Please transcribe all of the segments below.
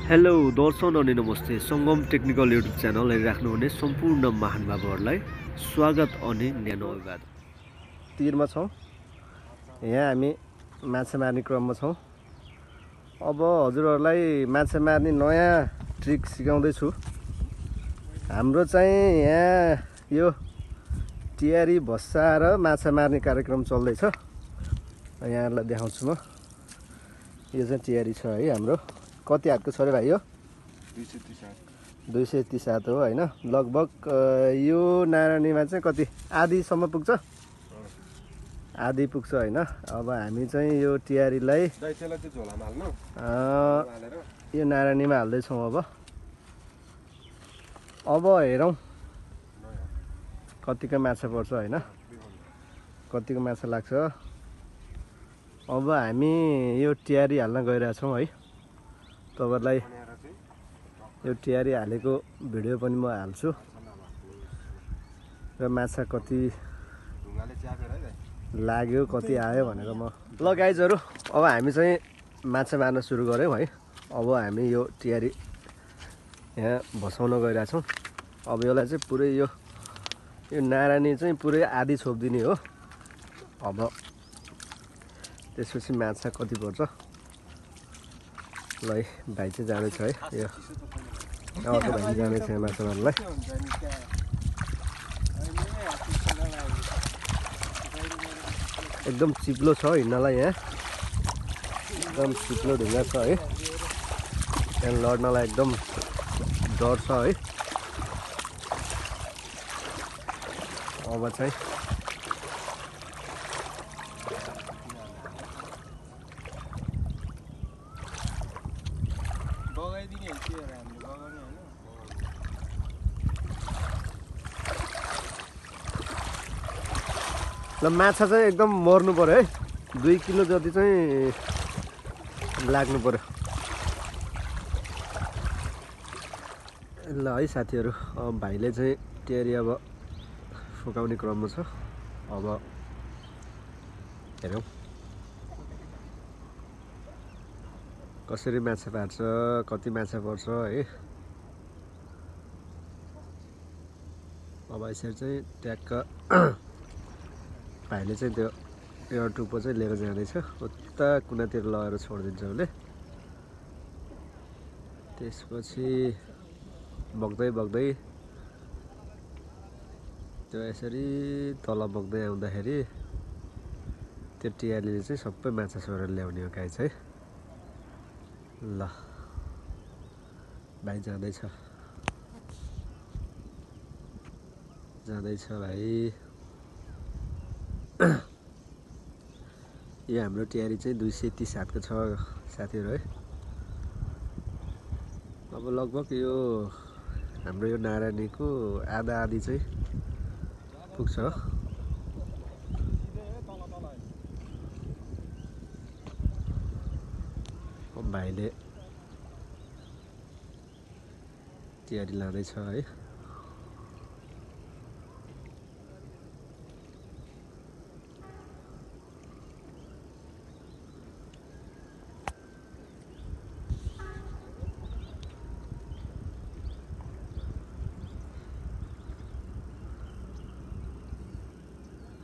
Hello दर्शन अनि नमस्ते सङ्गम technical YouTube channel हेरिराख्नुहुने सम्पूर्ण महानुभावहरूलाई स्वागत अनि न्यानो अभिवादन। तीरमा छौँ। यहाँ हामी माछा मार्ने क्रममा छौँ। अब हजुरहरूलाई माछा मार्ने नयाँ ट्रिक सिकाउँदैछु। हाम्रो चाहिँ यहाँ यो टियारी भसाएर माछा मार्ने कार्यक्रम चल्दैछ। यहाँहरूलाई देखाउँछु म। यो चाहिँ टियारी छ है हाम्रो। कति हातको छ रे भाइ यो? 237 हो होइन। लगभग यो नारायणीमा चाहिँ कति आधीसम्म पुग्छ? आधी पुग्छ होइन। अब हामी चाहिँ यो टियारीलाई यो नारायणीमा हाल्दैछौँ। अब हेरौँ कतिको माछा पर्छ होइन, कतिको माछा लाग्छ। अब हामी यो टियारी हाल्न गइरहेछौँ है। तपाईँहरूलाई यो टियारी हालेको भिडियो पनि म हाल्छु र माछा कति लाग्यो कति आयो भनेर म। ल गाइजहरू, अब हामी चाहिँ माछा मार्न सुरु गऱ्यौँ है। अब हामी यो टियारी यहाँ भसाउन गइरहेछौँ। अब यसलाई चाहिँ पुरै यो नारायणी चाहिँ पुरै आधी छोपिदिने हो। अब त्यसपछि माछा कति पर्छ ल भाइ चाहिँ जाँदैछ है। यो अर्को भाइ जाँदैछ माछा मार्नलाई। एकदम चिप्लो छ हिँड्नलाई। यहाँ एकदम चिप्लो ढुङ्गा छ है। त्यहाँ लड्नलाई एकदम डर छ है। अब चाहिँ ल माछा चाहिँ एकदम मर्नु पर्यो है। 2 किलो जति चाहिँ लाग्नु पर्यो। ल है साथीहरू, अब भाइले चाहिँ टियारी अब फुकाउने क्रममा छ। अब हेरौँ कसरी माछा पार्छ, कति माछा पर्छ है। अब यसरी चाहिँ ट्याक्क भाइले चाहिँ त्यो एयर टुप्पो चाहिँ लिएर जाँदैछ। उता कुनातिर लगेर छोडिदिन्छ उसले। त्यसपछि बग्दै बग्दै त्यो यसरी तल बग्दै आउँदाखेरि त्यो टियारीले चाहिँ सबै माछा सोरेर ल्याउने हो गाइस है। ल भाइ जाँदैछ भाइ। यो हाम्रो टियारी चाहिँ 230 हातको छ साथीहरू है। अब लगभग यो हाम्रो यो नारायणीको आधा आधी चाहिँ पुग्छ। अब भाइले टियारी लाँदैछ है।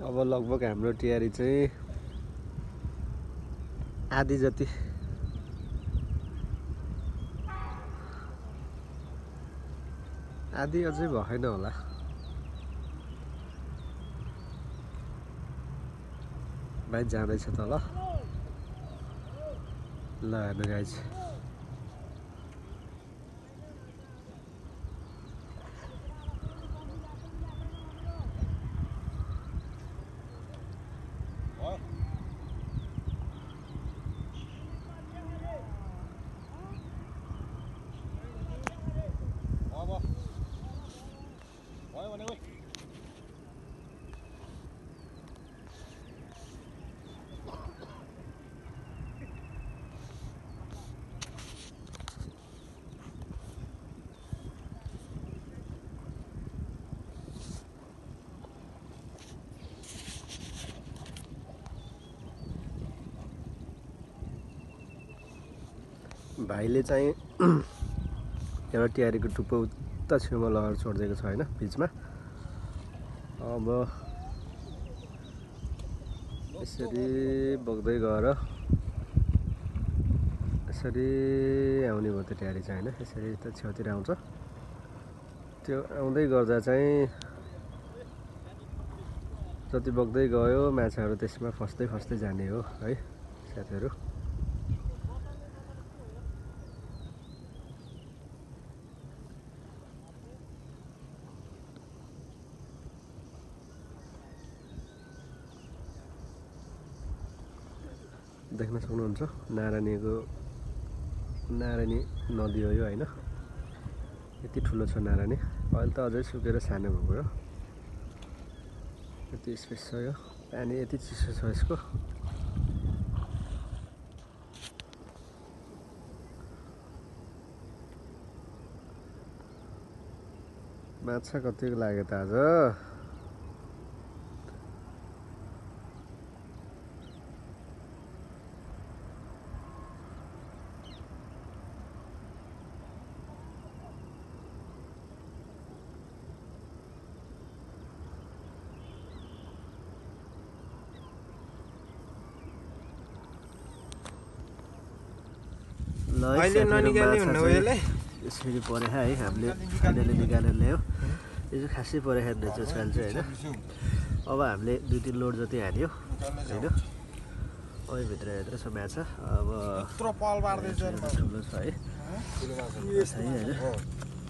अब लगभग हाम्रो टियारी चाहिँ आधी जति आधी अझै भएन होला। भाइ जाँदैछ तल। ल हेर्नु गाइस, भाइले चाहिँ एउटा ट्यारीको टुप्पो उता छेउमा लगाएर छोडिदिएको छ होइन बिचमा। अब यसरी बग्दै गएर यसरी आउने भयो त्यो ट्यारी चाहिँ होइन। यसरी त छेउतिर आउँछ, त्यो आउँदै गर्दा चाहिँ जति बग्दै गयो माछाहरू त्यसमा फस्दै फस्दै जाने हो है साथीहरू। देख्न सक्नुहुन्छ नारायणी नदी हो यो होइन। यति ठुलो छ नारायणी, अहिले त अझै सुकेर सानो भएको हो। यति स्पेस छ यो, पानी यति चिसो छ यसको। माछा कतिको लाग्यो त आज? अहिले ननिकाल्ने हुन्न हो यसले। यसरी परेखा है, हामीले फाइनली निकालेर ल्यायो। यो चाहिँ खासै परेखा नेचर स्टाइल चाहिँ होइन। अब हामीले 2-3 लोड जति हान्यो होइन। अब भित्र छ माछा। अब ठुलो छ है होइन।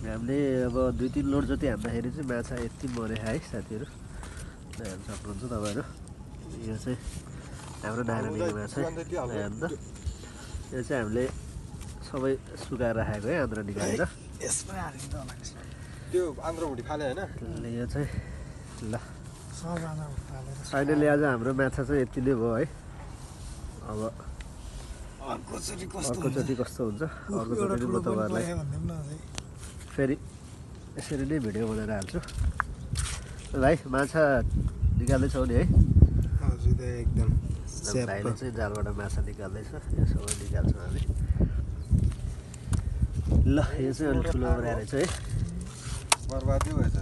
हामीले अब 2-3 लोड जति हान्दाखेरि चाहिँ माछा यति मरेखा है साथीहरू, हेर्न सक्नुहुन्छ तपाईँहरू। यो चाहिँ हाम्रो नारायणीको माछा हेर्नु त। यो चाहिँ हामीले सबै सुकाएर राखेको है, आन्द्रा निकालेर। त्यो आन्द्रा भुटी फाले हैन। यो चाहिँ ल फाइनली आज हाम्रो माछा चाहिँ यति नै भयो है। अब अर्कोचोटि कस्तो हुन्छ, अर्कोचोटि म तपाईँहरूलाई फेरि यसरी नै भिडियो बनाएर हाल्छु। भाइ माछा निकाल्दैछौ नि है? एकदम भाइले चाहिँ जालबाट माछा निकाल्दैछ, यो सबै निकाल्छौँ हामी। ल यो चाहिँ अलिक ठुलो बनाएर चाहिँ है, बर्बादै भएछ।